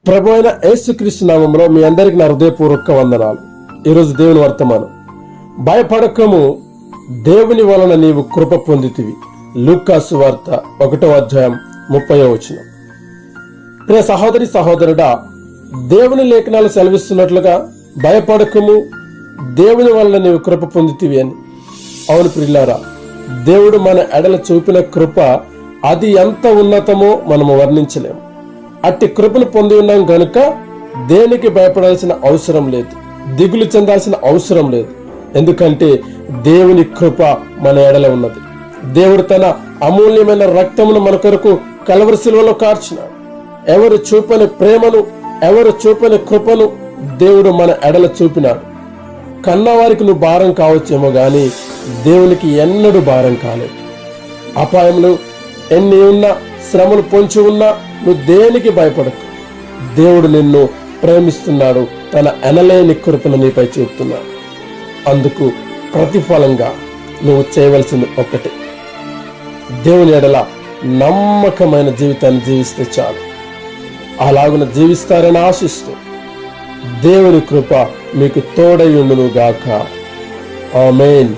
ప్రభు అయిన యేసుక్రీస్తు నామములో మీ అందరికి నా హృదయపూర్వక వందనాలు. ఈరోజు దేవుని వర్తమానం, భయపడకము, దేవుని వలన నీవు కృప పొందితివి. లూకా సువార్త 1:30. ప్రియ సహోదరి సహోదరుడా, దేవుని లేఖనాలు సెలవిస్తున్నట్లుగా భయపడకము, దేవుని వలన నీవు కృప పొందితివి అని. అవును ప్రియులారా, దేవుడు మన ఎడల చూపిన కృప అది ఎంత ఉన్నతమో మనము వర్ణించలేము. అట్టి కృపను పొంది ఉన్నాం గనుక దేనికి భయపడాల్సిన అవసరం లేదు, దిగులు చెందాల్సిన అవసరం లేదు. ఎందుకంటే దేవుని కృప మన ఎడల ఉన్నది. దేవుడు తన అమూల్యమైన రక్తమును మన కొరకు కలవరి శిలువలో కార్చినాడు. ఎవరు చూపని ప్రేమను, ఎవరు చూపని కృపను దేవుడు మన ఎడల చూపినాడు. కన్నవారికి నువ్వు భారం కావచ్చేమో గాని దేవునికి ఎన్నడూ భారం కాలేదు. అపాయములు ఎన్ని ఉన్నా, శ్రమలు పొంచి ఉన్నా నువ్వు దేనికి భయపడకు. దేవుడు నిన్ను ప్రేమిస్తున్నాడు, తన ఎనలేని కృపను నీపై చూపుతున్నాడు. అందుకు ప్రతిఫలంగా నువ్వు చేయవలసింది ఒకటి, దేవుని ఎడల నమ్మకమైన జీవితాన్ని జీవిస్తే చాలు. అలాగున జీవిస్తారని ఆశిస్తూ దేవుని కృప మీకు తోడై ఉండును గాక. ఆమేన్.